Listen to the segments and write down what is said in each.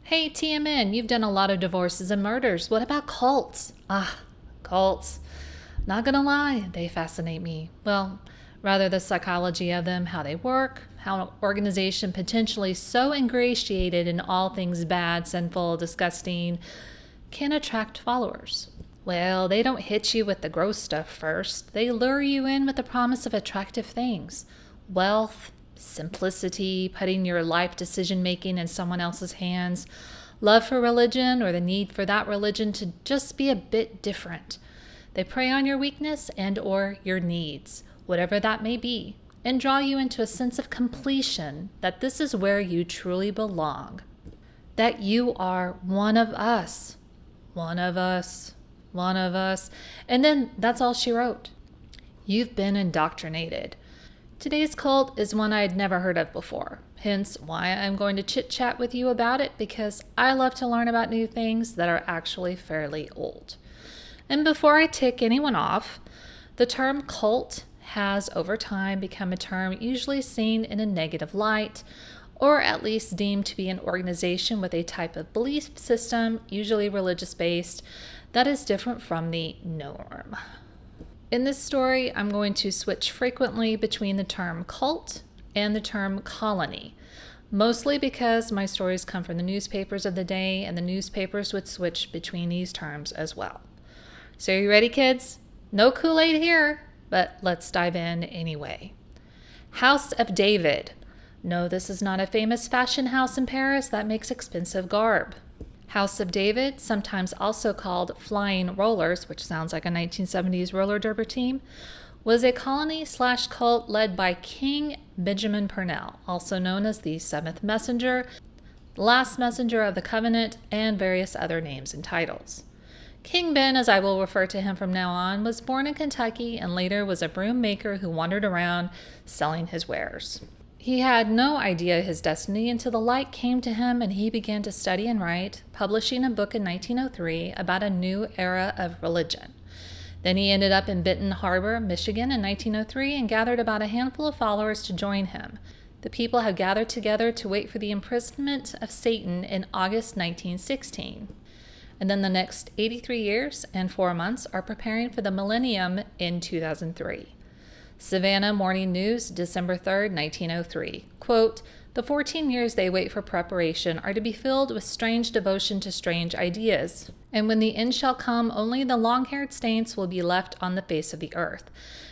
Hey, TMN, you've done a lot of divorces and murders. What about cults? Cults. Not gonna lie, they fascinate me. Well, rather the psychology of them, how they work, how an organization potentially so ingratiated in all things bad, sinful, disgusting, can attract followers. Well, they don't hit you with the gross stuff first. They lure you in with the promise of attractive things. Wealth, simplicity, putting your life decision making in someone else's hands, love for religion, or the need for that religion to just be a bit different. They prey on your weakness and or your needs, whatever that may be, and draw you into a sense of completion that this is where you truly belong. That you are one of us. One of us. One of us. And then that's all she wrote. You've been indoctrinated. Today's cult is one I'd never heard of before, hence why I'm going to chit-chat with you about it, because I love to learn about new things that are actually fairly old. And before I tick anyone off, the term cult has over time become a term usually seen in a negative light, or at least deemed to be an organization with a type of belief system, usually religious-based, that is different from the norm. In this story, I'm going to switch frequently between the term cult and the term colony, mostly because my stories come from the newspapers of the day, and the newspapers would switch between these terms as well. So are you ready, kids? No Kool-Aid here, but let's dive in anyway. House of David. No, this is not a famous fashion house in Paris that makes expensive garb. House of David, sometimes also called Flying Rollers, which sounds like a 1970s roller derby team, was a colony/cult led by King Benjamin Purnell, also known as the Seventh Messenger, Last Messenger of the Covenant, and various other names and titles. King Ben, as I will refer to him from now on, was born in Kentucky and later was a broom maker who wandered around selling his wares. He had no idea his destiny until the light came to him and he began to study and write, publishing a book in 1903 about a new era of religion. Then he ended up in Benton Harbor, Michigan in 1903 and gathered about a handful of followers to join him. The people had gathered together to wait for the imprisonment of Satan in August 1916. And then the next 83 years and 4 months are preparing for the millennium in 2003. Savannah Morning News, December 3rd, 1903. Quote, "The 14 years they wait for preparation are to be filled with strange devotion to strange ideas. And when the end shall come, only the long-haired saints will be left on the face of the earth.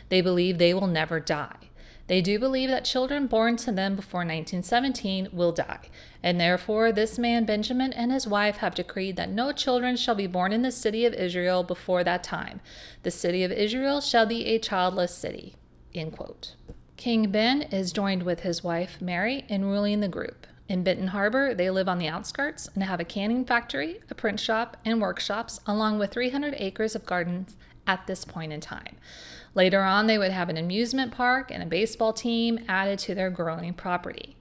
They believe they will never die. They do believe that children born to them before 1917 will die, and therefore this man Benjamin and his wife have decreed that no children shall be born in the city of Israel before that time. The city of Israel shall be a childless city." End quote. King Ben is joined with his wife Mary in ruling the group. In Benton Harbor, they live on the outskirts and have a canning factory, a print shop, and workshops, along with 300 acres of gardens at this point in time. Later on, they would have an amusement park and a baseball team added to their growing property.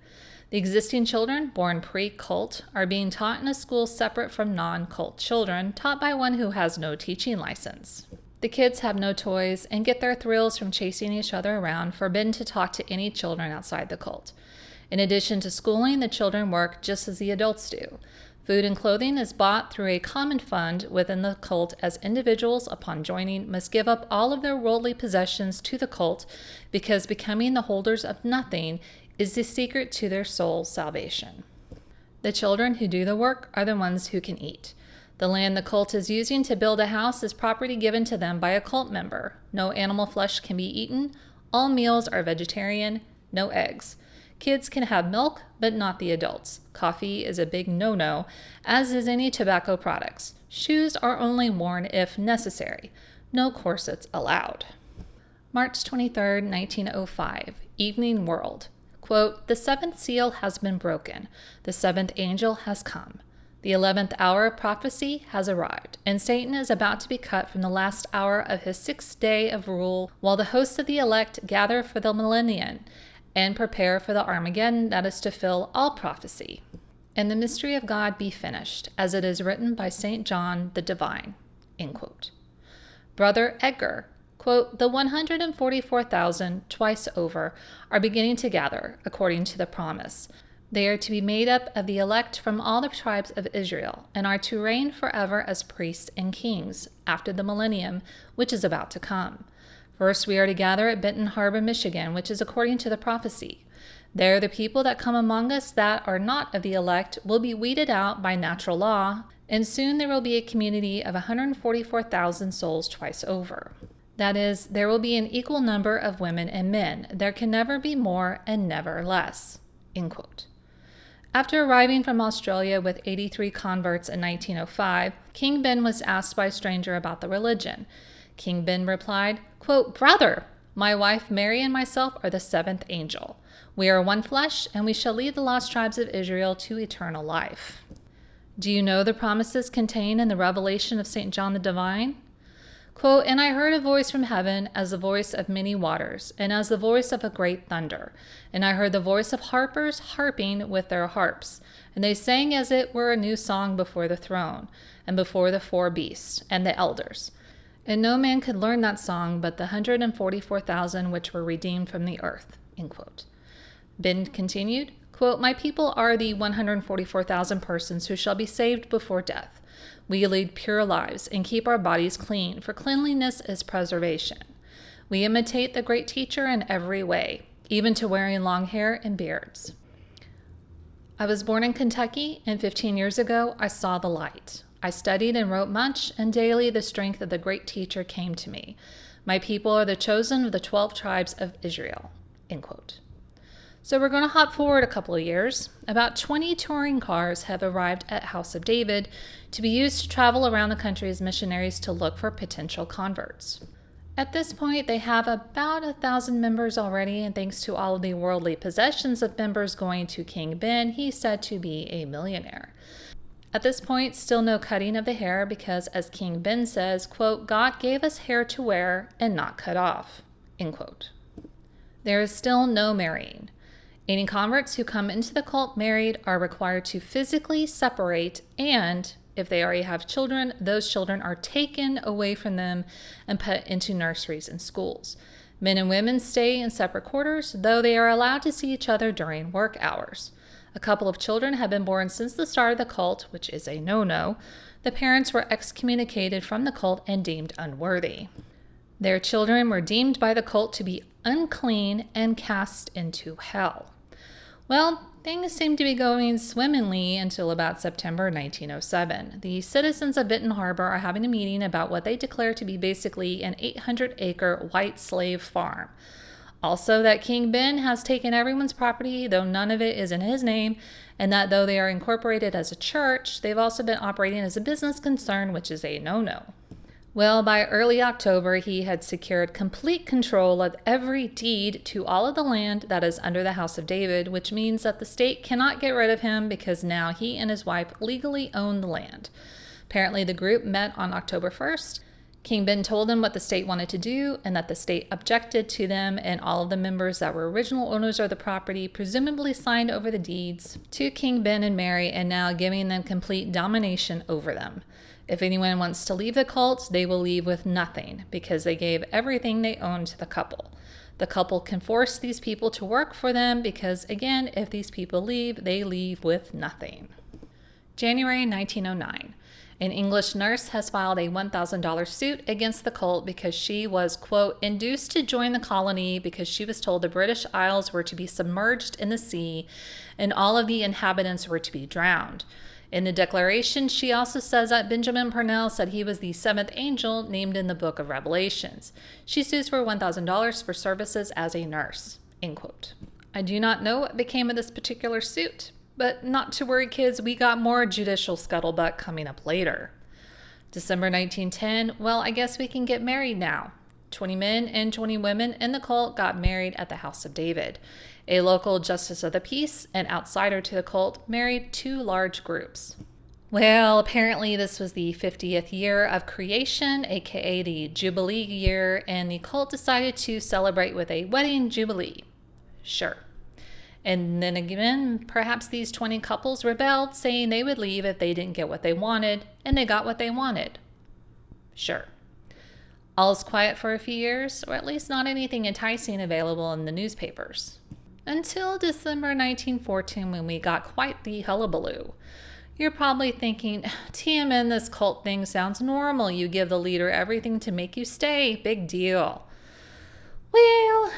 The existing children, born pre-cult, are being taught in a school separate from non-cult children, taught by one who has no teaching license. The kids have no toys and get their thrills from chasing each other around, forbidden to talk to any children outside the cult. In addition to schooling, the children work just as the adults do. Food and clothing is bought through a common fund within the cult, as individuals, upon joining, must give up all of their worldly possessions to the cult, because becoming the holders of nothing is the secret to their soul's salvation. The children who do the work are the ones who can eat. The land the cult is using to build a house is property given to them by a cult member. No animal flesh can be eaten. All meals are vegetarian. No eggs. Kids can have milk, but not the adults. Coffee is a big no-no, as is any tobacco products. Shoes are only worn if necessary. No corsets allowed. March 23rd, 1905. Evening World. Quote, "The seventh seal has been broken. The seventh angel has come. The 11th hour of prophecy has arrived, and Satan is about to be cut from the last hour of his 6th day of rule, while the hosts of the elect gather for the millennium and prepare for the Armageddon that is to fill all prophecy. And the mystery of God be finished, as it is written by St. John the Divine." End quote. Brother Edgar. Quote, "The 144,000 twice over are beginning to gather, according to the promise. They are to be made up of the elect from all the tribes of Israel, and are to reign forever as priests and kings, after the millennium, which is about to come. First, we are to gather at Benton Harbor, Michigan, which is according to the prophecy. There the people that come among us that are not of the elect will be weeded out by natural law, and soon there will be a community of 144,000 souls twice over. That is, there will be an equal number of women and men. There can never be more and never less." End quote. After arriving from Australia with 83 converts in 1905, King Ben was asked by a stranger about the religion. King Ben replied, quote, "Brother, my wife Mary and myself are the seventh angel. We are one flesh, and we shall lead the lost tribes of Israel to eternal life." Do you know the promises contained in the revelation of St. John the Divine? Quote, "And I heard a voice from heaven as the voice of many waters, and as the voice of a great thunder. And I heard the voice of harpers harping with their harps. And they sang as it were a new song before the throne, and before the four beasts, and the elders. And no man could learn that song but the 144,000 which were redeemed from the earth." End quote. Ben continued, quote, "My people are the 144,000 persons who shall be saved before death. We lead pure lives and keep our bodies clean, for cleanliness is preservation. We imitate the great teacher in every way, even to wearing long hair and beards. I was born in Kentucky, and 15 years ago I saw the light. I studied and wrote much, and daily the strength of the great teacher came to me. My people are the chosen of the 12 tribes of Israel." End quote. So we're going to hop forward a couple of years. About 20 touring cars have arrived at House of David to be used to travel around the country as missionaries to look for potential converts. At this point, they have about 1,000 members already, and thanks to all of the worldly possessions of members going to King Ben, he's said to be a millionaire. At this point, still no cutting of the hair because, as King Ben says, quote, "God gave us hair to wear and not cut off." End quote. There is still no marrying. Any converts who come into the cult married are required to physically separate, and if they already have children, those children are taken away from them and put into nurseries and schools. Men and women stay in separate quarters, though they are allowed to see each other during work hours. A couple of children have been born since the start of the cult, which is a no-no. The parents were excommunicated from the cult and deemed unworthy. Their children were deemed by the cult to be unclean and cast into hell. Well, things seemed to be going swimmingly until about September 1907. The citizens of Benton Harbor are having a meeting about what they declare to be basically an 800-acre white slave farm. Also, that King Ben has taken everyone's property, though none of it is in his name, and that though they are incorporated as a church, they've also been operating as a business concern, which is a no-no. Well, by early October, he had secured complete control of every deed to all of the land that is under the House of David, which means that the state cannot get rid of him because now he and his wife legally own the land. Apparently, the group met on October 1st. King Ben told them what the state wanted to do and that the state objected to them, and all of the members that were original owners of the property presumably signed over the deeds to King Ben and Mary, and now giving them complete domination over them. If anyone wants to leave the cult, they will leave with nothing because they gave everything they owned to the couple. The couple can force these people to work for them because, again, if these people leave, they leave with nothing. January 1909. An English nurse has filed a $1,000 suit against the cult because she was, quote, "induced to join the colony because she was told the British Isles were to be submerged in the sea and all of the inhabitants were to be drowned." In the declaration, she also says that Benjamin Purnell said he was the seventh angel named in the book of Revelations. She sues for $1,000 for services as a nurse, end quote. I do not know what became of this particular suit, but not to worry, kids, we got more judicial scuttlebutt coming up later. December 1910, well, I guess we can get married now. 20 men and 20 women in the cult got married at the House of David. A local justice of the peace, an outsider to the cult, married two large groups. Well, apparently this was the 50th year of creation, aka the Jubilee year, and the cult decided to celebrate with a wedding jubilee. Sure. And then again, perhaps these 20 couples rebelled, saying they would leave if they didn't get what they wanted, and they got what they wanted. Sure. All's quiet for a few years, or at least not anything enticing available in the newspapers. Until December 1914, when we got quite the hullabaloo. You're probably thinking, TMN, this cult thing sounds normal. You give the leader everything to make you stay. Big deal. Well,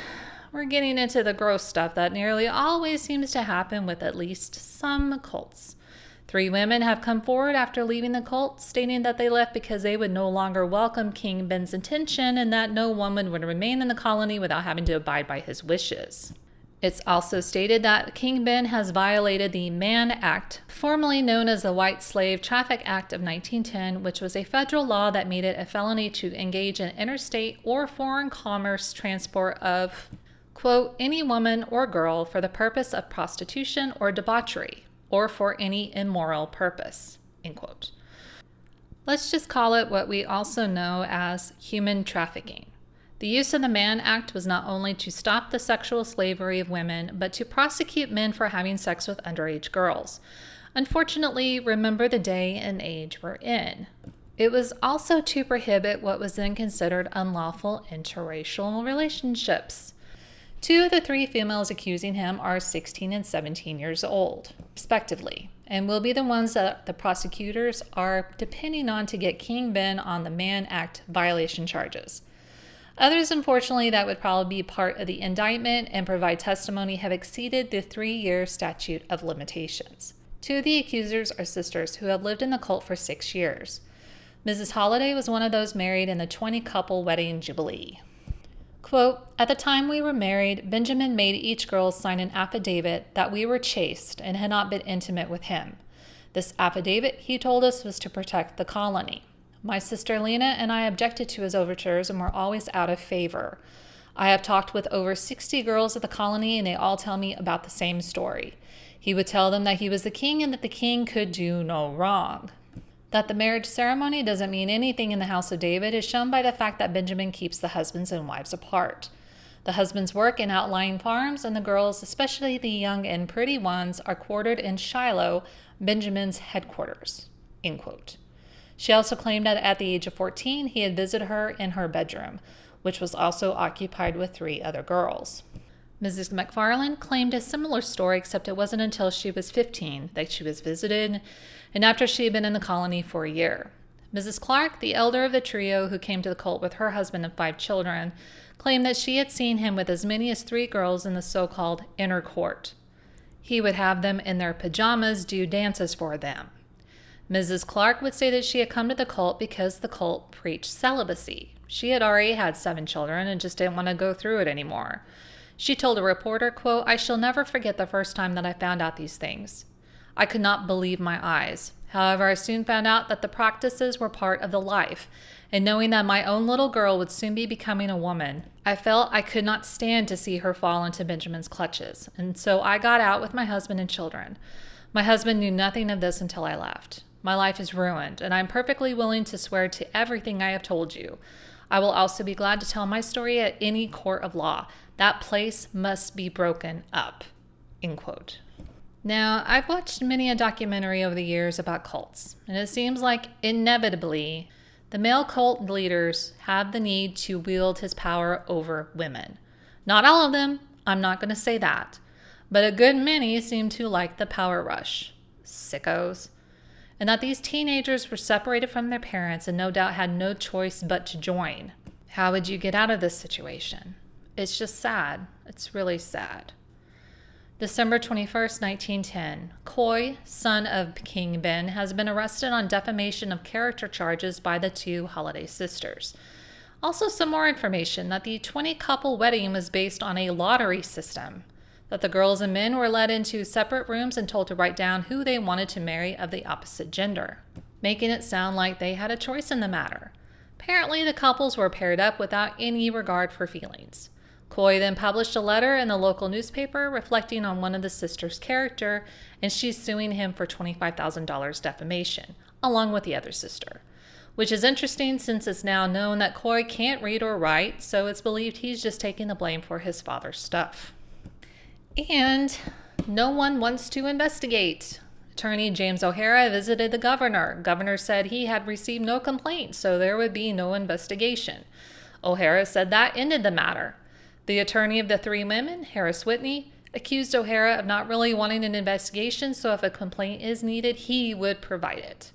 we're getting into the gross stuff that nearly always seems to happen with at least some cults. 3 women have come forward after leaving the cult, stating that they left because they would no longer welcome King Ben's intention and that no woman would remain in the colony without having to abide by his wishes. It's also stated that King Ben has violated the Mann Act, formerly known as the White Slave Traffic Act of 1910, which was a federal law that made it a felony to engage in interstate or foreign commerce transport of, quote, any woman or girl for the purpose of prostitution or debauchery, or for any immoral purpose, end quote. Let's just call it what we also know as human trafficking. The use of the Mann Act was not only to stop the sexual slavery of women, but to prosecute men for having sex with underage girls. Unfortunately, remember the day and age we're in. It was also to prohibit what was then considered unlawful interracial relationships. 2 of the 3 females accusing him are 16 and 17 years old, respectively, and will be the ones that the prosecutors are depending on to get King Ben on the Mann Act violation charges. Others, unfortunately, that would probably be part of the indictment and provide testimony have exceeded the 3-year statute of limitations. 2 of the accusers are sisters who have lived in the cult for 6 years. Mrs. Holliday was one of those married in the 20-couple wedding jubilee. Quote, at the time we were married, Benjamin made each girl sign an affidavit that we were chaste and had not been intimate with him. This affidavit, he told us, was to protect the colony. My sister Lena and I objected to his overtures and were always out of favor. I have talked with over 60 girls at the colony and they all tell me about the same story. He would tell them that he was the king and that the king could do no wrong. That the marriage ceremony doesn't mean anything in the House of David is shown by the fact that Benjamin keeps the husbands and wives apart. The husbands work in outlying farms and the girls, especially the young and pretty ones, are quartered in Shiloh, Benjamin's headquarters, end quote. She also claimed that at the age of 14, he had visited her in her bedroom, which was also occupied with 3 other girls. Mrs. McFarland claimed a similar story, except it wasn't until she was 15 that she was visited, and after she had been in the colony for a year. Mrs. Clark, the elder of the trio who came to the cult with her husband and 5 children, claimed that she had seen him with as many as 3 girls in the so-called inner court. He would have them in their pajamas do dances for them. Mrs. Clark would say that she had come to the cult because the cult preached celibacy. She had already had 7 children and just didn't want to go through it anymore. She told a reporter, quote, I shall never forget the first time that I found out these things. I could not believe my eyes. However, I soon found out that the practices were part of the life, and knowing that my own little girl would soon be becoming a woman, I felt I could not stand to see her fall into Benjamin's clutches, and so I got out with my husband and children. My husband knew nothing of this until I left. My life is ruined, and I'm perfectly willing to swear to everything I have told you. I will also be glad to tell my story at any court of law. That place must be broken up, end quote. Now, I've watched many a documentary over the years about cults, and it seems like inevitably the male cult leaders have the need to wield his power over women. Not all of them, I'm not going to say that, but a good many seem to like the power rush. Sickos. And that these teenagers were separated from their parents and no doubt had no choice but to join. How would you get out of this situation? It's just sad. It's really sad. December 21st, 1910. Coy, son of King Ben, has been arrested on defamation of character charges by the 2 Holliday sisters. Also some more information that the 20-couple wedding was based on a lottery system. That the girls and men were led into separate rooms and told to write down who they wanted to marry of the opposite gender, making it sound like they had a choice in the matter. Apparently, the couples were paired up without any regard for feelings. Coy then published a letter in the local newspaper reflecting on one of the sisters' character, and she's suing him for $25,000 defamation, along with the other sister. Which is interesting since it's now known that Coy can't read or write, so it's believed he's just taking the blame for his father's stuff. And no one wants to investigate. Attorney James O'Hara visited the governor. Governor said he had received no complaints, so there would be no investigation. O'Hara said that ended the matter. The attorney of the 3 women, Harris Whitney, accused O'Hara of not really wanting an investigation, so if a complaint is needed, he would provide it.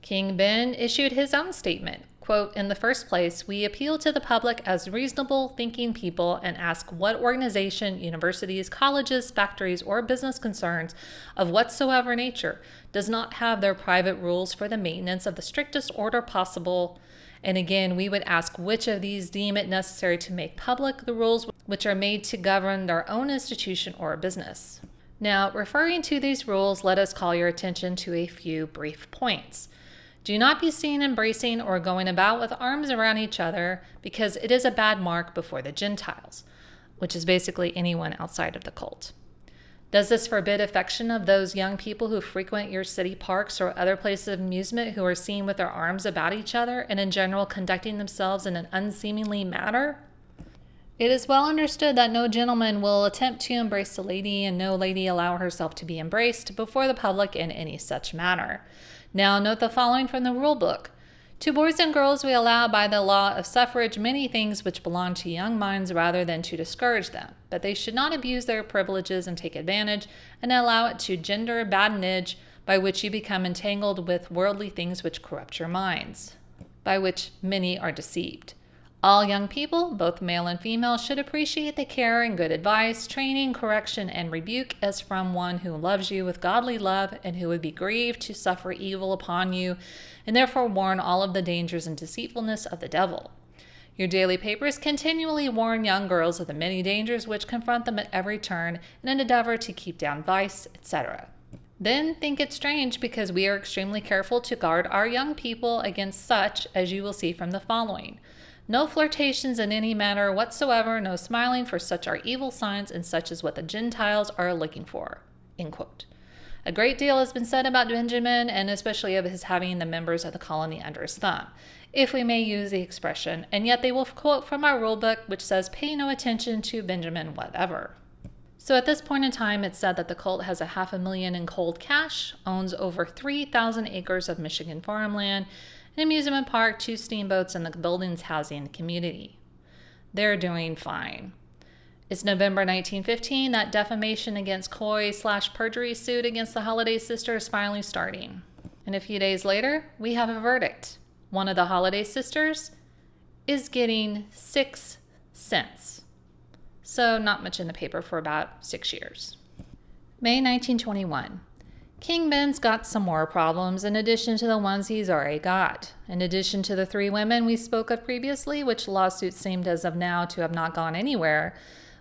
King Ben issued his own statement. Quote, "In the first place, we appeal to the public as reasonable thinking people and ask what organization, universities, colleges, factories, or business concerns of whatsoever nature does not have their private rules for the maintenance of the strictest order possible. And again, we would ask which of these deem it necessary to make public the rules which are made to govern their own institution or business." Now, referring to these rules, let us call your attention to a few brief points. Do not be seen embracing or going about with arms around each other, because it is a bad mark before the Gentiles, which is basically anyone outside of the cult. Does this forbid affection of those young people who frequent your city parks or other places of amusement who are seen with their arms about each other and in general conducting themselves in an unseemly manner? It is well understood that no gentleman will attempt to embrace a lady, and no lady allow herself to be embraced before the public in any such manner. Now note the following from the rule book. To boys and girls we allow by the law of suffrage many things which belong to young minds rather than to discourage them, but they should not abuse their privileges and take advantage and allow it to gender badinage, by which you become entangled with worldly things which corrupt your minds, by which many are deceived. All young people, both male and female, should appreciate the care and good advice, training, correction, and rebuke as from one who loves you with godly love and who would be grieved to suffer evil upon you, and therefore warn all of the dangers and deceitfulness of the devil. Your daily papers continually warn young girls of the many dangers which confront them at every turn in an endeavor to keep down vice, etc. Then think it strange because we are extremely careful to guard our young people against such, as you will see from the following. No flirtations in any manner whatsoever, no smiling, for such are evil signs, and such is what the Gentiles are looking for." End quote. A great deal has been said about Benjamin, and especially of his having the members of the colony under his thumb, if we may use the expression, and yet they will quote from our rule book, which says, "Pay no attention to Benjamin whatever." So at this point in time, it's said that the cult has $500,000 in cold cash, owns over 3,000 acres of Michigan farmland, an amusement park, 2 steamboats, and the buildings housing the community. They're doing fine. It's November 1915 that defamation against coy/perjury suit against the Holiday sisters finally starting. And a few days later, we have a verdict. One of the Holiday sisters is getting 6 cents. So not much in the paper for about 6 years. May 1921. King Ben's got some more problems in addition to the ones he's already got. In addition to the 3 women we spoke of previously, which lawsuits seemed as of now to have not gone anywhere,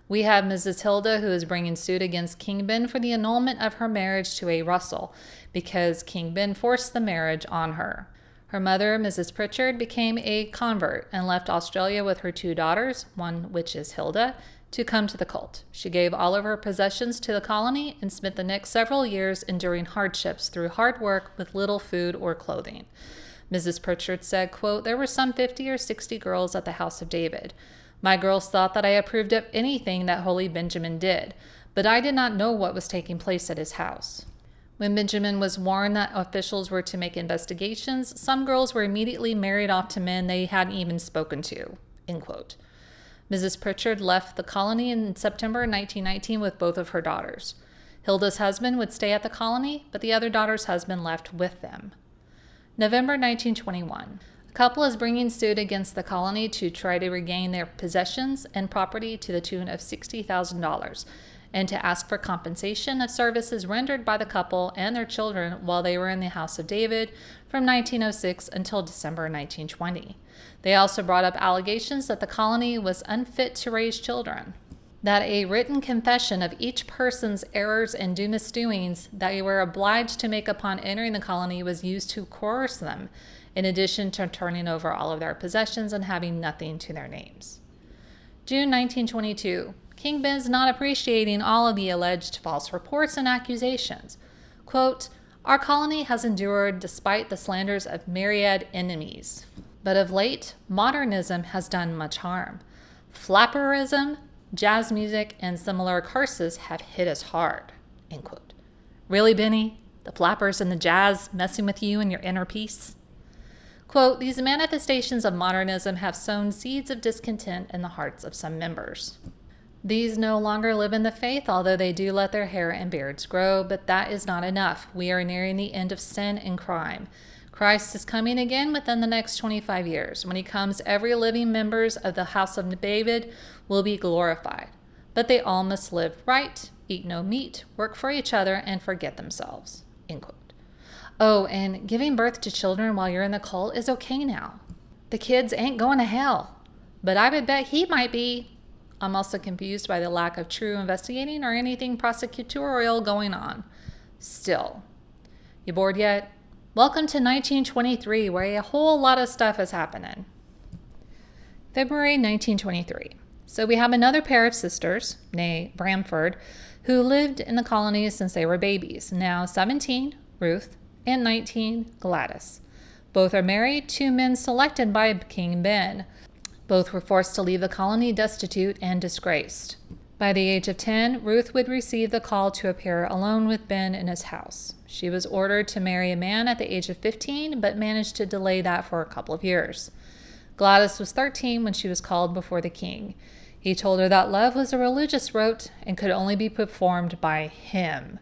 we have Mrs. Hilda, who is bringing suit against King Ben for the annulment of her marriage to a Russell, because King Ben forced the marriage on her. Her mother, Mrs. Pritchard, became a convert and left Australia with her 2 daughters, one which is Hilda, to come to the cult. She gave all of her possessions to the colony and spent the next several years enduring hardships through hard work with little food or clothing. Mrs. Pritchard said, quote, "There were some 50 or 60 girls at the house of David. My girls thought that I approved of anything that holy Benjamin did, but I did not know what was taking place at his house. When Benjamin was warned that officials were to make investigations, some girls were immediately married off to men they hadn't even spoken to." End quote. Mrs. Pritchard left the colony in September 1919 with both of her daughters. Hilda's husband would stay at the colony, but the other daughter's husband left with them. November 1921. A couple is bringing suit against the colony to try to regain their possessions and property to the tune of $60,000, and to ask for compensation of services rendered by the couple and their children while they were in the House of David from 1906 until December 1920. They also brought up allegations that the colony was unfit to raise children, that a written confession of each person's errors and misdoings that they were obliged to make upon entering the colony was used to coerce them, in addition to turning over all of their possessions and having nothing to their names. June 1922. King Ben is not appreciating all of the alleged false reports and accusations. Quote, "Our colony has endured despite the slanders of myriad enemies. But of late, modernism has done much harm. Flapperism, jazz music, and similar curses have hit us hard." End quote. Really, Benny? The flappers and the jazz messing with you and your inner peace? Quote, "These manifestations of modernism have sown seeds of discontent in the hearts of some members." These no longer live in the faith, although they do let their hair and beards grow, but that is not enough. We are nearing the end of sin and crime. Christ is coming again within the next 25 years. When he comes, every living members of the house of David will be glorified. But they all must live right, eat no meat, work for each other, and forget themselves." End quote. Oh, and giving birth to children while you're in the cult is okay now. The kids ain't going to hell. But I would bet he might be. I'm also confused by the lack of true investigating or anything prosecutorial going on. Still. You bored yet? Welcome to 1923, where a whole lot of stuff is happening. February 1923. So we have another pair of sisters, née Bramford, who lived in the colonies since they were babies, now 17, Ruth, and 19, Gladys. Both are married to men selected by King Ben. Both were forced to leave the colony destitute and disgraced. By the age of 10, Ruth would receive the call to appear alone with Ben in his house. She was ordered to marry a man at the age of 15, but managed to delay that for a couple of years. Gladys was 13 when she was called before the king. He told her that love was a religious rite and could only be performed by him.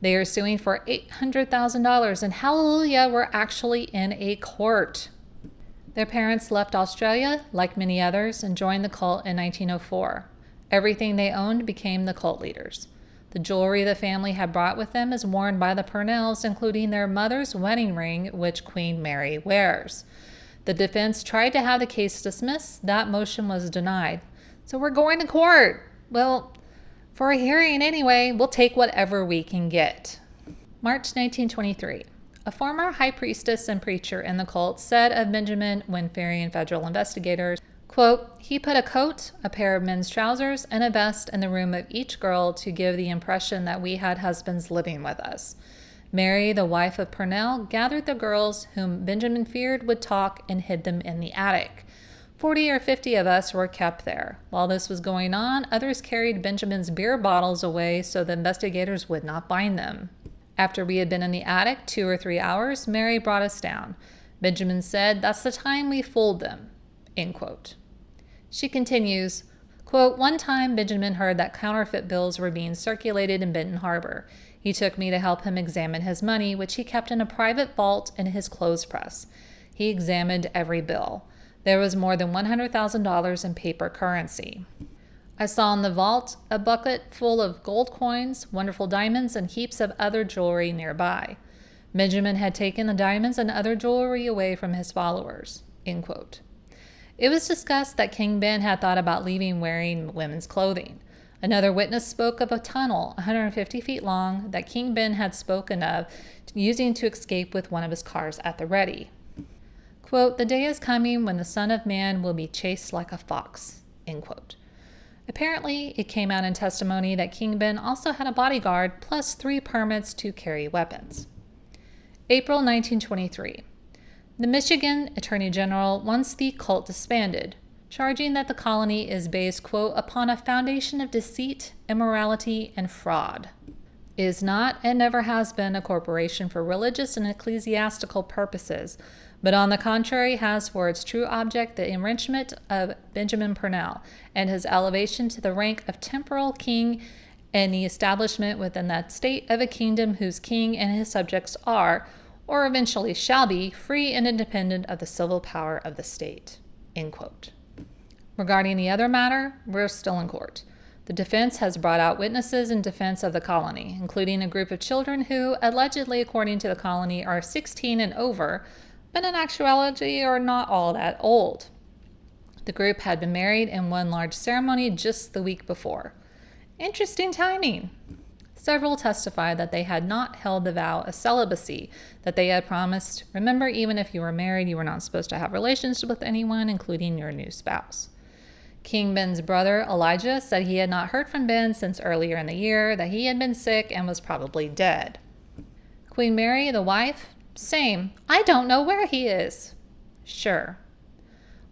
They are suing for $800,000, and hallelujah, we're actually in a court. Their parents left Australia, like many others, and joined the cult in 1904. Everything they owned became the cult leaders. The jewelry the family had brought with them is worn by the Purnells, including their mother's wedding ring, which Queen Mary wears. The defense tried to have the case dismissed. That motion was denied. So we're going to court. Well, for a hearing anyway, we'll take whatever we can get. March 1923. A former high priestess and preacher in the cult said of Benjamin when ferrying federal investigators, quote, "He put a coat, a pair of men's trousers, and a vest in the room of each girl to give the impression that we had husbands living with us. Mary, the wife of Purnell, gathered the girls whom Benjamin feared would talk and hid them in the attic. 40 or 50 of us were kept there. While this was going on, others carried Benjamin's beer bottles away so the investigators would not find them. After we had been in the attic 2 or 3 hours, Mary brought us down. Benjamin said, 'That's the time we fooled them.'" End quote. She continues, quote, "One time Benjamin heard that counterfeit bills were being circulated in Benton Harbor. He took me to help him examine his money, which he kept in a private vault in his clothes press. He examined every bill. There was more than $100,000 in paper currency. I saw in the vault a bucket full of gold coins, wonderful diamonds, and heaps of other jewelry nearby. Benjamin had taken the diamonds and other jewelry away from his followers." End quote. It was discussed that King Ben had thought about leaving wearing women's clothing. Another witness spoke of a tunnel 150 feet long that King Ben had spoken of using to escape with one of his cars at the ready. Quote, "The day is coming when the Son of Man will be chased like a fox." End quote. Apparently, it came out in testimony that King Ben also had a bodyguard plus 3 permits to carry weapons. April 1923. The Michigan Attorney General wants the cult disbanded, charging that the colony is based, quote, "upon a foundation of deceit, immorality, and fraud. It is not and never has been a corporation for religious and ecclesiastical purposes, but on the contrary has for its true object the enrichment of Benjamin Purnell and his elevation to the rank of temporal king and the establishment within that state of a kingdom whose king and his subjects are, or eventually shall be, free and independent of the civil power of the state." End quote. Regarding the other matter, we're still in court. The defense has brought out witnesses in defense of the colony, including a group of children who, allegedly according to the colony, are 16 and over, but in actuality are not all that old. The group had been married in one large ceremony just the week before. Interesting timing. Several testified that they had not held the vow of celibacy that they had promised. Remember, even if you were married, you were not supposed to have relations with anyone, including your new spouse. King Ben's brother, Elijah, said he had not heard from Ben since earlier in the year, that he had been sick and was probably dead. Queen Mary, the wife, same. I don't know where he is. Sure.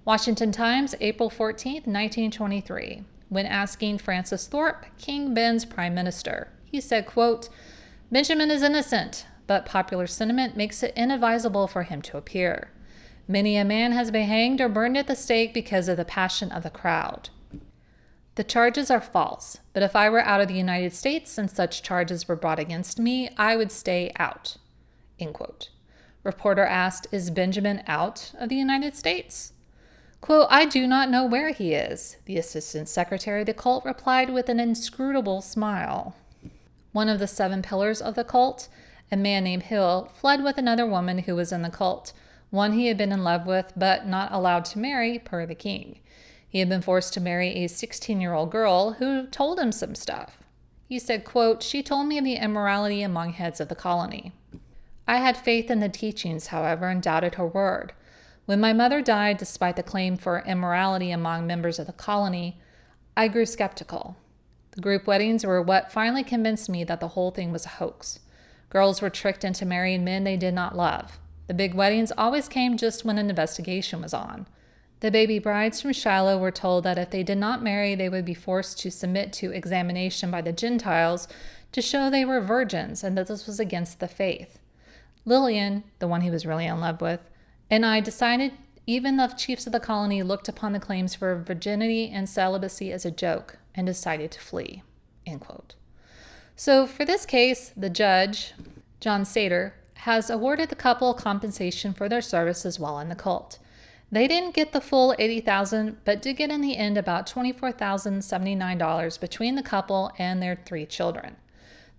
Washington Times, April 14th, 1923. When asking Francis Thorpe, King Ben's prime minister, he said, quote, "Benjamin is innocent, but popular sentiment makes it inadvisable for him to appear. Many a man has been hanged or burned at the stake because of the passion of the crowd." The charges are false, but if I were out of the United States and such charges were brought against me, I would stay out. End quote. Reporter asked, is Benjamin out of the United States? Quote, I do not know where he is, the assistant secretary of the cult replied with an inscrutable smile. One of the 7 pillars of the cult, a man named Hill, fled with another woman who was in the cult, one he had been in love with but not allowed to marry per the king. He had been forced to marry a 16-year-old girl who told him some stuff. He said, quote, she told me of the immorality among heads of the colony. I had faith in the teachings, however, and doubted her word. When my mother died, despite the claim for immorality among members of the colony, I grew skeptical. The group weddings were what finally convinced me that the whole thing was a hoax. Girls were tricked into marrying men they did not love. The big weddings always came just when an investigation was on. The baby brides from Shiloh were told that if they did not marry, they would be forced to submit to examination by the Gentiles to show they were virgins and that this was against the faith. Lillian, the one he was really in love with, and I decided even the chiefs of the colony looked upon the claims for virginity and celibacy as a joke and decided to flee. End quote. So for this case, the judge, John Sater, has awarded the couple compensation for their services while in the cult. They didn't get the full $80,000, but did get in the end about $24,079 between the couple and their 3 children.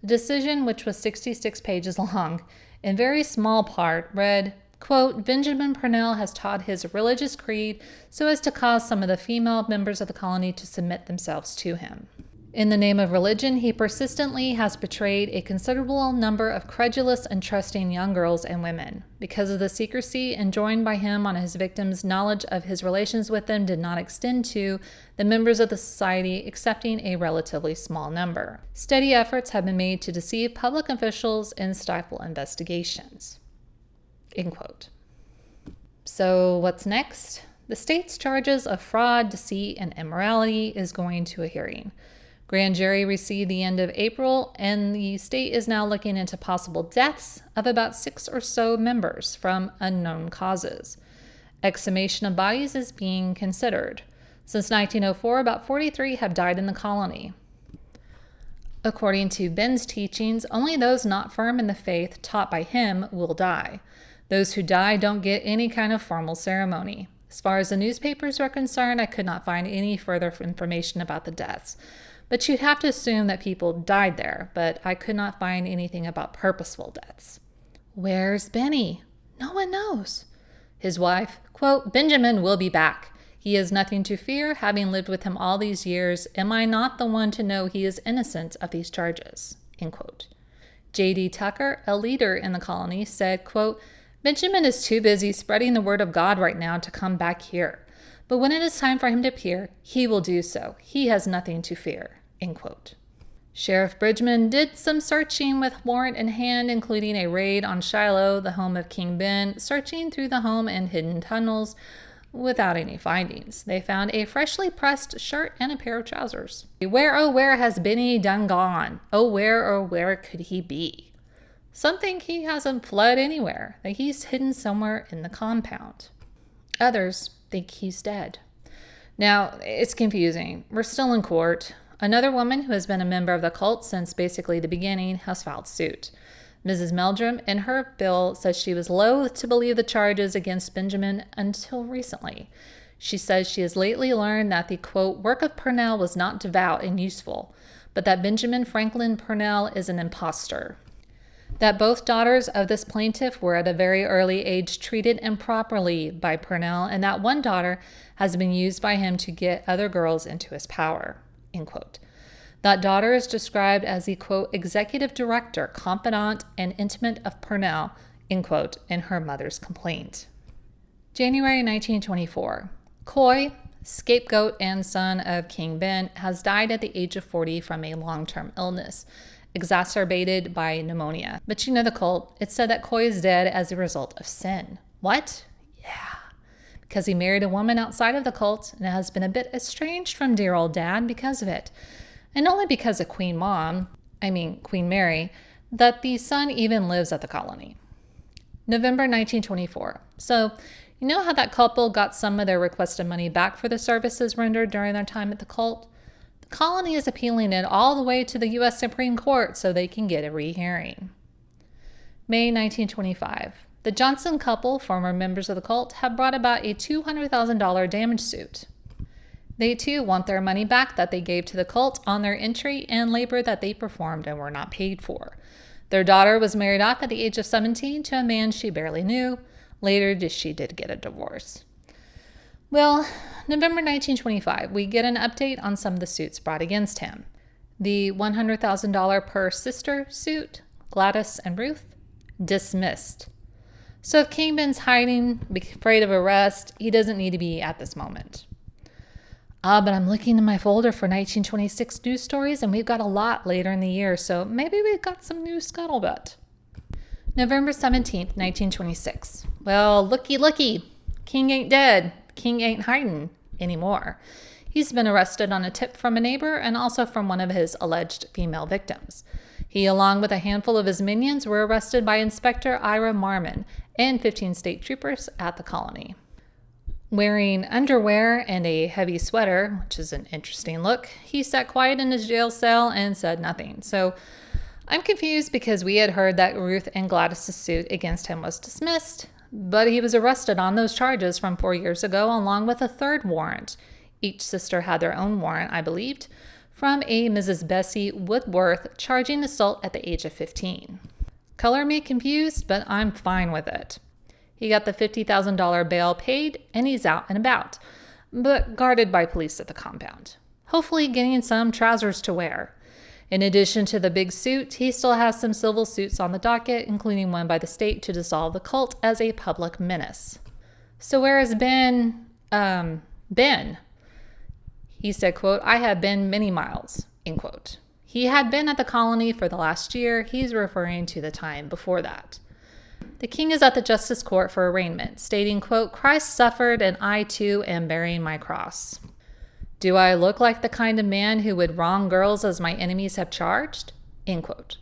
The decision, which was 66 pages long, in very small part read, quote, Benjamin Purnell has taught his religious creed so as to cause some of the female members of the colony to submit themselves to him. In the name of religion, he persistently has betrayed a considerable number of credulous and trusting young girls and women. Because of the secrecy enjoined by him on his victims, knowledge of his relations with them did not extend to the members of the society, excepting a relatively small number. Steady efforts have been made to deceive public officials and stifle investigations. End quote. So what's next? The state's charges of fraud, deceit, and immorality is going to a hearing. Grand jury received the end of April, and the state is now looking into possible deaths of about 6 or so members from unknown causes. Exhumation of bodies is being considered. Since 1904, about 43 have died in the colony. According to Ben's teachings, only those not firm in the faith taught by him will die. Those who die don't get any kind of formal ceremony. As far as the newspapers are concerned, I could not find any further information about the deaths. But you'd have to assume that people died there, but I could not find anything about purposeful deaths. Where's Benny? No one knows. His wife, quote, Benjamin will be back. He has nothing to fear, having lived with him all these years. Am I not the one to know he is innocent of these charges? End quote. J.D. Tucker, a leader in the colony, said, quote, Benjamin is too busy spreading the word of God right now to come back here. But when it is time for him to appear, he will do so. He has nothing to fear. End quote. Sheriff Bridgman did some searching with warrant in hand, including a raid on Shiloh, the home of King Ben, searching through the home and hidden tunnels without any findings. They found a freshly pressed shirt and a pair of trousers. Where, oh, where has Benny done gone? Oh, where could he be? Some think he hasn't fled anywhere, that he's hidden somewhere in the compound. Others think he's dead. Now, it's confusing. We're still in court. Another woman who has been a member of the cult since basically the beginning has filed suit. Mrs. Meldrum, in her bill, says she was loath to believe the charges against Benjamin until recently. She says she has lately learned that the, quote, work of Purnell was not devout and useful, but that Benjamin Franklin Purnell is an impostor. That both daughters of this plaintiff were at a very early age treated improperly by Purnell, and that one daughter has been used by him to get other girls into his power, end quote. That daughter is described as the, quote, executive director, confidant, and intimate of Purnell, end quote, in her mother's complaint. January 1924. Coy, scapegoat and son of King Ben, has died at the age of 40 from a long-term illness, exacerbated by pneumonia. But you know the cult. It said that Coy is dead as a result of sin. What? Yeah. Because he married a woman outside of the cult and has been a bit estranged from dear old dad because of it. And only because of Queen Mary, that the son even lives at the colony. November 1924. So, you know how that couple got some of their requested money back for the services rendered during their time at the cult? colony is appealing it all the way to the U.S. Supreme Court so they can get a rehearing. May 1925. The Johnson couple, former members of the cult, have brought about a $200,000 damage suit. They too want their money back that they gave to the cult on their entry and labor that they performed and were not paid for. Their daughter was married off at the age of 17 to a man she barely knew. Later, she did get a divorce. Well, November 1925, we get an update on some of the suits brought against him. The $100,000 per sister suit, Gladys and Ruth, dismissed. So if King Ben's hiding, afraid of arrest, he doesn't need to be at this moment. But I'm looking in my folder for 1926 news stories, and we've got a lot later in the year, so maybe we've got some new scuttlebutt. November 17th, 1926. Well, looky. King ain't dead. King ain't hiding anymore. He's been arrested on a tip from a neighbor and also from one of his alleged female victims. He, along with a handful of his minions, were arrested by Inspector Ira Marmon and 15 state troopers at the colony. Wearing underwear and a heavy sweater, which is an interesting look, he sat quiet in his jail cell and said nothing. So I'm confused because we had heard that Ruth and Gladys' suit against him was dismissed, but he was arrested on those charges from 4 years ago along with a third warrant. Each sister had their own warrant, I believed, from a Mrs. Bessie Woodworth charging assault at the age of 15. Color me confused, but I'm fine with it. He got the $50,000 bail paid, and he's out and about, but guarded by police at the compound, hopefully getting some trousers to wear. In addition to the big suit, he still has some civil suits on the docket, including one by the state to dissolve the cult as a public menace. So where has Ben? He said, quote, "I have been many miles," end quote. He had been at the colony for the last year. He's referring to the time before that. The king is at the justice court for arraignment, stating, quote, "Christ suffered and I too am bearing my cross." Do I look like the kind of man who would wrong girls as my enemies have charged? End quote.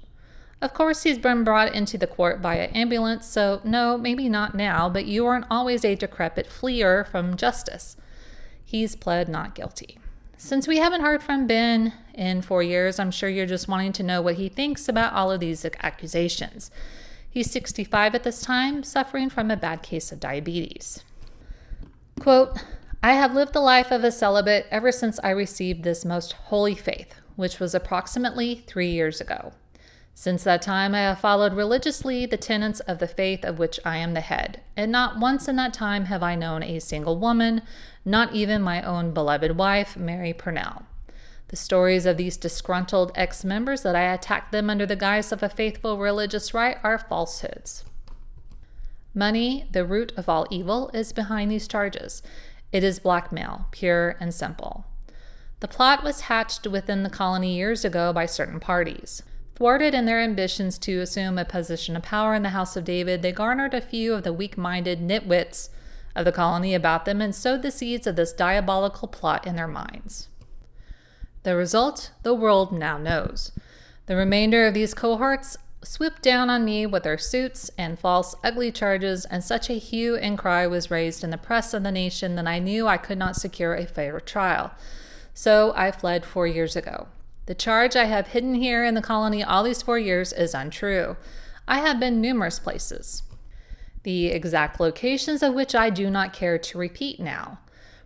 Of course, he's been brought into the court by an ambulance, so no, maybe not now, but you aren't always a decrepit fleer from justice. He's pled not guilty. Since we haven't heard from Ben in 4 years, I'm sure you're just wanting to know what he thinks about all of these accusations. He's 65 at this time, suffering from a bad case of diabetes. Quote, "I have lived the life of a celibate ever since I received this most holy faith, which was approximately 3 years ago. Since that time, I have followed religiously the tenets of the faith of which I am the head, and not once in that time have I known a single woman, not even my own beloved wife, Mary Purnell. The stories of these disgruntled ex-members that I attacked them under the guise of a faithful religious rite are falsehoods. Money, the root of all evil, is behind these charges. It is blackmail, pure and simple. The plot was hatched within the colony years ago by certain parties. Thwarted in their ambitions to assume a position of power in the House of David, they garnered a few of the weak-minded nitwits of the colony about them and sowed the seeds of this diabolical plot in their minds. The result, the world now knows. The remainder of these cohorts swooped down on me with their suits and false, ugly charges, and such a hue and cry was raised in the press of the nation that I knew I could not secure a fair trial. So I fled 4 years ago. The charge I have hidden here in the colony all these 4 years is untrue. I have been numerous places, the exact locations of which I do not care to repeat now.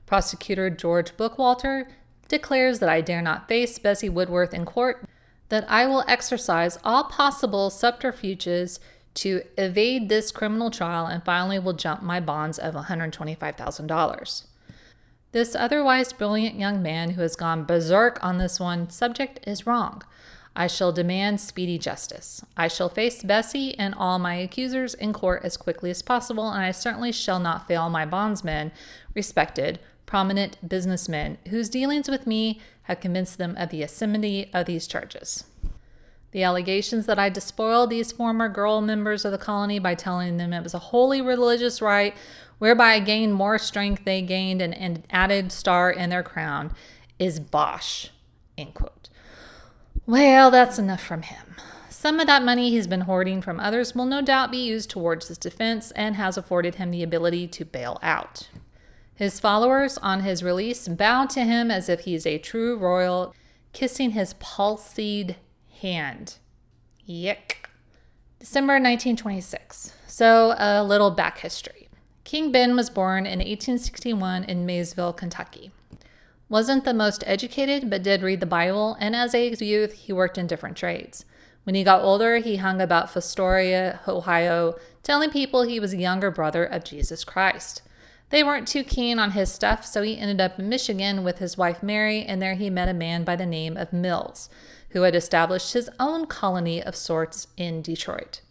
Prosecutor George Bookwalter declares that I dare not face Bessie Woodworth in court, that I will exercise all possible subterfuges to evade this criminal trial, and finally will jump my bonds of $125,000. This otherwise brilliant young man who has gone berserk on this one subject is wrong. I shall demand speedy justice. I shall face Bessie and all my accusers in court as quickly as possible, and I certainly shall not fail my bondsmen, respected, prominent businessmen whose dealings with me have convinced them of the asymmetry of these charges. The allegations that I despoiled these former girl members of the colony by telling them it was a holy religious rite whereby I gained more strength they gained and an added star in their crown is bosh, end quote. Well, that's enough from him. Some of that money he's been hoarding from others will no doubt be used towards his defense and has afforded him the ability to bail out. His followers on his release bow to him as if he is a true royal. kissing his palsied hand. Yuck. December 1926. So a little back history. King Ben was born in 1861 in Maysville, Kentucky. Wasn't the most educated, but did read the Bible, and as a youth, he worked in different trades. When he got older, he hung about Fostoria, Ohio, telling people he was a younger brother of Jesus Christ. They weren't too keen on his stuff, so he ended up in Michigan with his wife Mary, and there he met a man by the name of Mills, who had established his own colony of sorts in Detroit.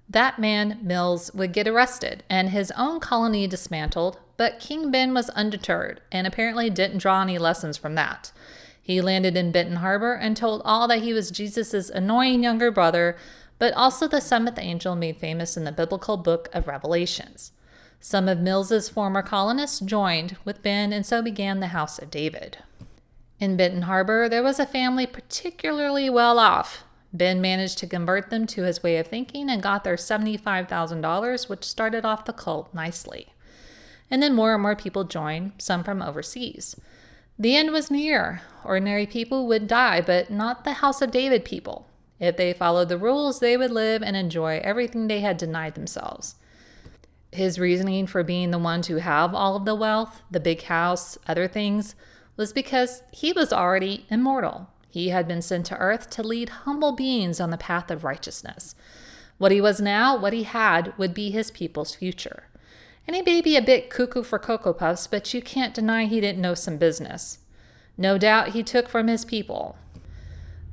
That man, Mills, would get arrested and his own colony dismantled, but King Ben was undeterred and apparently didn't draw any lessons from that. He landed in Benton Harbor and told all that he was Jesus' annoying younger brother, but also the seventh angel made famous in the biblical book of Revelations. Some of Mills's former colonists joined with Ben, and so began the House of David. In Benton Harbor, there was a family particularly well off. Ben managed to convert them to his way of thinking and got their $75,000, which started off the cult nicely. And then more and more people joined, some from overseas. The end was near. Ordinary people would die, but not the House of David people. If they followed the rules, they would live and enjoy everything they had denied themselves. His reasoning for being the one to have all of the wealth, the big house, other things, was because he was already immortal. He had been sent to earth to lead humble beings on the path of righteousness. What he was now, what he had, would be his people's future. And he may be a bit cuckoo for Cocoa Puffs, but you can't deny he didn't know some business. No doubt he took from his people.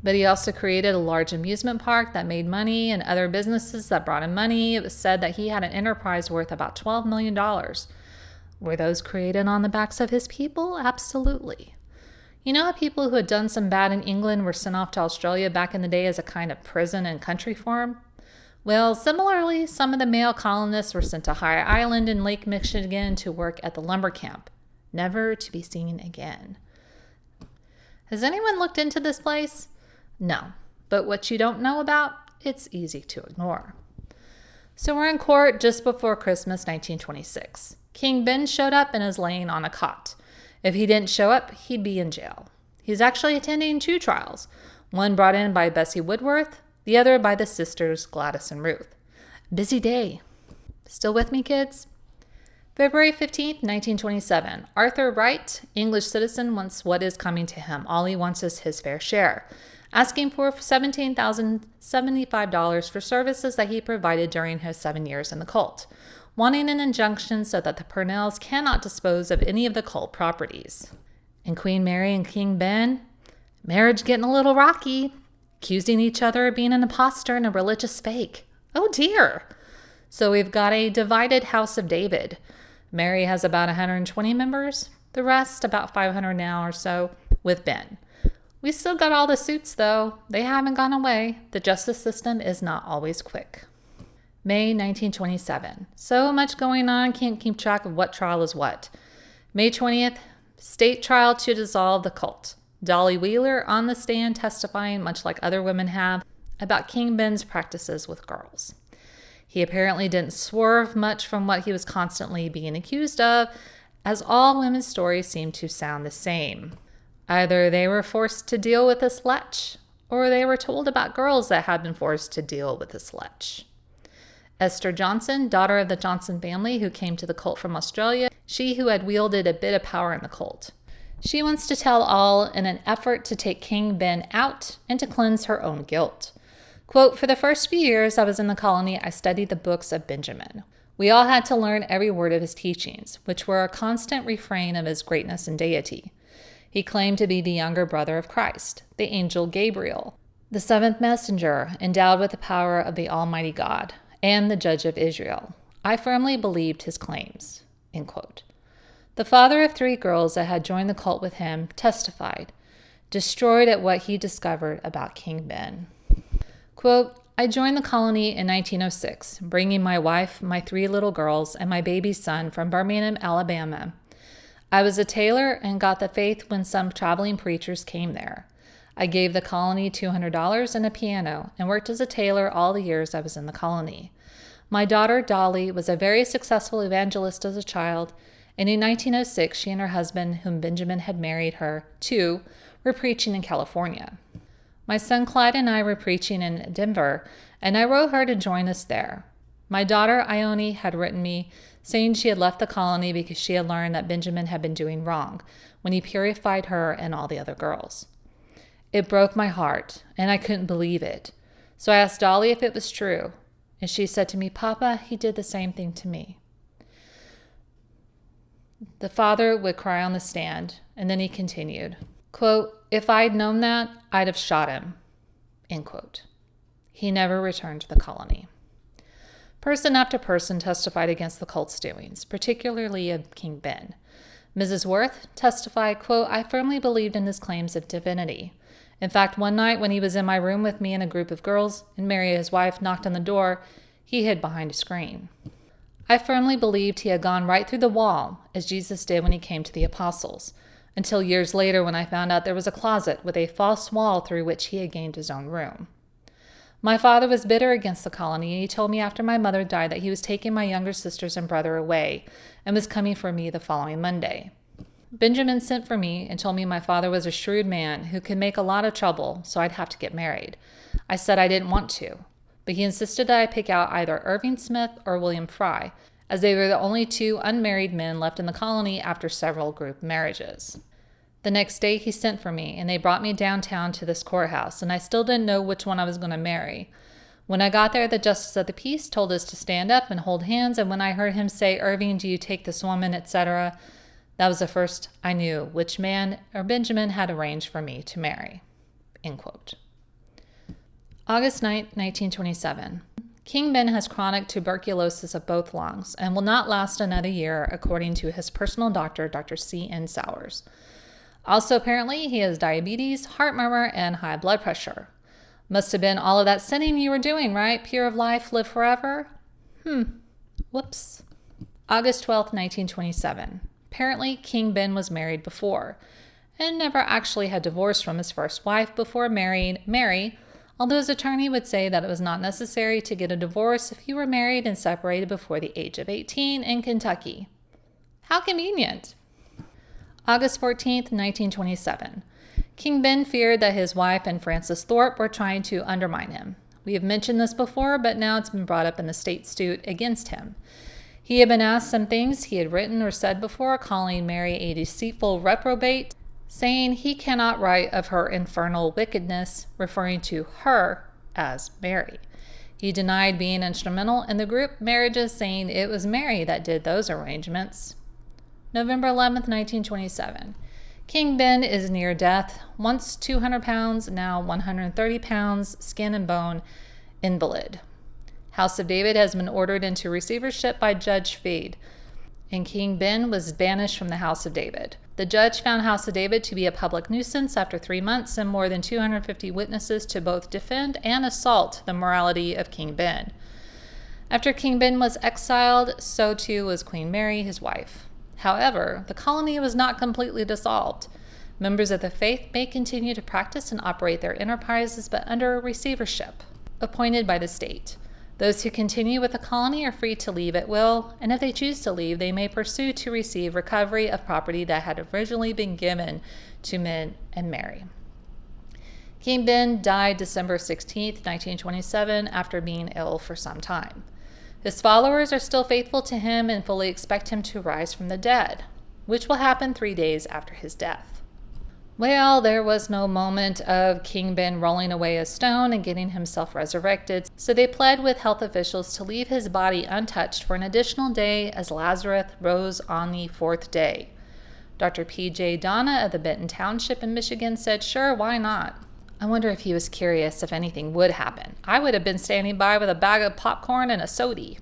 But he also created a large amusement park that made money and other businesses that brought him money. It was said that he had an enterprise worth about $12 million. Were those created on the backs of his people? Absolutely. You know how people who had done some bad in England were sent off to Australia back in the day as a kind of prison and country for them? Well, similarly, some of the male colonists were sent to High Island in Lake Michigan to work at the lumber camp, never to be seen again. Has anyone looked into this place? No, but what you don't know about, it's easy to ignore. So we're in court just before Christmas 1926. King Ben showed up and is laying on a cot. If he didn't show up, he'd be in jail. He's actually attending 2 trials, one brought in by Bessie Woodworth, the other by the sisters Gladys and Ruth. Busy day. Still with me, kids? February 15th, 1927. Arthur Wright, English citizen, wants what is coming to him. All he wants is his fair share, asking for $17,075 for services that he provided during his 7 years in the cult, wanting an injunction so that the Purnells cannot dispose of any of the cult properties. And Queen Mary and King Ben, marriage getting a little rocky, accusing each other of being an imposter and a religious fake. Oh dear. So we've got a divided House of David. Mary has about 120 members, the rest about 500 now or so with Ben. We still got all the suits though. They haven't gone away. The justice system is not always quick. May 1927. So much going on, can't keep track of what trial is what. May 20th, state trial to dissolve the cult. Dolly Wheeler on the stand testifying, much like other women have, about King Ben's practices with girls. He apparently didn't swerve much from what he was constantly being accused of, as all women's stories seem to sound the same. Either they were forced to deal with this lech, or they were told about girls that had been forced to deal with this lech. Esther Johnson, daughter of the Johnson family who came to the cult from Australia, she who had wielded a bit of power in the cult. She wants to tell all in an effort to take King Ben out and to cleanse her own guilt. Quote, "For the first few years I was in the colony, I studied the books of Benjamin. We all had to learn every word of his teachings, which were a constant refrain of his greatness and deity. He claimed to be the younger brother of Christ, the angel Gabriel, the seventh messenger, endowed with the power of the Almighty God, and the judge of Israel. I firmly believed his claims." End quote. The father of 3 girls that had joined the cult with him testified, destroyed at what he discovered about King Ben. Quote, "I joined the colony in 1906, bringing my wife, my 3 little girls, and my baby son from Birmingham, Alabama. I was a tailor and got the faith when some traveling preachers came there. I gave the colony $200 and a piano and worked as a tailor all the years I was in the colony. My daughter, Dolly, was a very successful evangelist as a child, and in 1906 she and her husband, whom Benjamin had married her to, were preaching in California. My son Clyde and I were preaching in Denver, and I wrote her to join us there. My daughter Ione had written me saying she had left the colony because she had learned that Benjamin had been doing wrong when he purified her and all the other girls. It broke my heart, and I couldn't believe it. So I asked Dolly if it was true, and she said to me, "Papa, he did the same thing to me." The father would cry on the stand, and then he continued, quote, "If I'd known that, I'd have shot him," end quote. He never returned to the colony. Person after person testified against the cult's doings, particularly of King Ben. Mrs. Worth testified, quote, "I firmly believed in his claims of divinity. In fact, one night when he was in my room with me and a group of girls, and Mary, his wife, knocked on the door, he hid behind a screen. I firmly believed he had gone right through the wall, as Jesus did when he came to the apostles, until years later when I found out there was a closet with a false wall through which he had gained his own room. My father was bitter against the colony, and he told me after my mother died that he was taking my younger sisters and brother away and was coming for me the following Monday. Benjamin sent for me and told me my father was a shrewd man who could make a lot of trouble, so I'd have to get married. I said I didn't want to, but he insisted that I pick out either Irving Smith or William Fry, as they were the only two unmarried men left in the colony after several group marriages. The next day he sent for me, and they brought me downtown to this courthouse, and I still didn't know which one I was going to marry. When I got there, the justice of the peace told us to stand up and hold hands, and when I heard him say, "Irving, do you take this woman," etc., that was the first I knew which man or Benjamin had arranged for me to marry. End quote. August 9, 1927. King Ben has chronic tuberculosis of both lungs and will not last another year, according to his personal doctor, Dr. C.N. Sowers. Also, apparently, he has diabetes, heart murmur, and high blood pressure. Must have been all of that sinning you were doing, right? Pure of life, live forever? Whoops. August 12, 1927. Apparently, King Ben was married before and never actually had divorced from his first wife before marrying Mary, although his attorney would say that it was not necessary to get a divorce if you were married and separated before the age of 18 in Kentucky. How convenient. August 14, 1927. King Ben feared that his wife and Frances Thorpe were trying to undermine him. We have mentioned this before, but now it's been brought up in the state suit against him. He had been asked some things he had written or said before, calling Mary a deceitful reprobate, saying he cannot write of her infernal wickedness, referring to her as Mary. He denied being instrumental in the group marriages, saying it was Mary that did those arrangements. November 11, 1927. King Ben is near death, once 200 pounds, now 130 pounds, skin and bone, invalid. House of David has been ordered into receivership by Judge Feed, and King Ben was banished from the House of David. The judge found House of David to be a public nuisance after 3 months and more than 250 witnesses to both defend and assault the morality of King Ben. After King Ben was exiled, so too was Queen Mary, his wife. However, the colony was not completely dissolved. Members of the faith may continue to practice and operate their enterprises, but under receivership, appointed by the state. Those who continue with the colony are free to leave at will, and if they choose to leave, they may pursue to receive recovery of property that had originally been given to Men and Mary. King Ben died December 16, 1927, after being ill for some time. His followers are still faithful to him and fully expect him to rise from the dead, which will happen 3 days after his death. Well, there was no moment of King Ben rolling away a stone and getting himself resurrected, so they pled with health officials to leave his body untouched for an additional day as Lazarus rose on the 4th day. Dr. P.J. Donna of the Benton Township in Michigan said, "Sure, why not?" I wonder if he was curious if anything would happen. I would have been standing by with a bag of popcorn and a soda.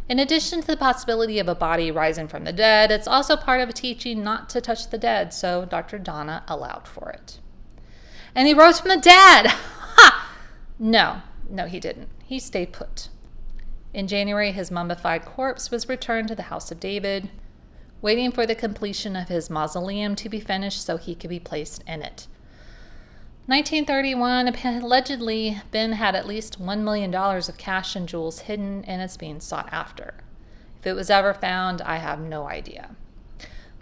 In addition to the possibility of a body rising from the dead, it's also part of a teaching not to touch the dead, so Dr. Donna allowed for it. And he rose from the dead! Ha! No, he didn't. He stayed put. In January, his mummified corpse was returned to the House of David, waiting for the completion of his mausoleum to be finished so he could be placed in it. 1931, allegedly, Ben had at least $1 million of cash and jewels hidden, and it's being sought after. If it was ever found, I have no idea.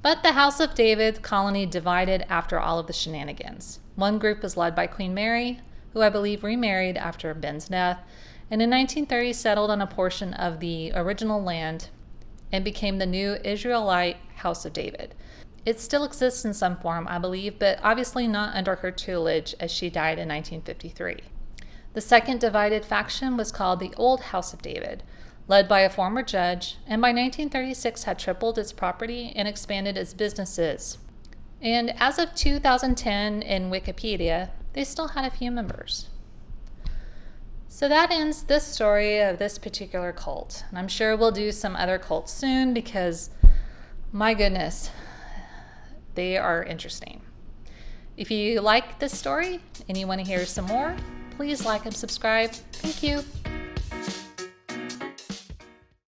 But the House of David colony divided after all of the shenanigans. One group was led by Queen Mary, who I believe remarried after Ben's death, and in 1930 settled on a portion of the original land and became the new Israelite House of David. It still exists in some form, I believe, but obviously not under her tutelage, as she died in 1953. The second divided faction was called the Old House of David, led by a former judge, and by 1936 had tripled its property and expanded its businesses. And as of 2010 in Wikipedia, they still had a few members. So that ends this story of this particular cult. And I'm sure we'll do some other cults soon because, my goodness, they are interesting. If you like this story and you want to hear some more, please like and subscribe. Thank you.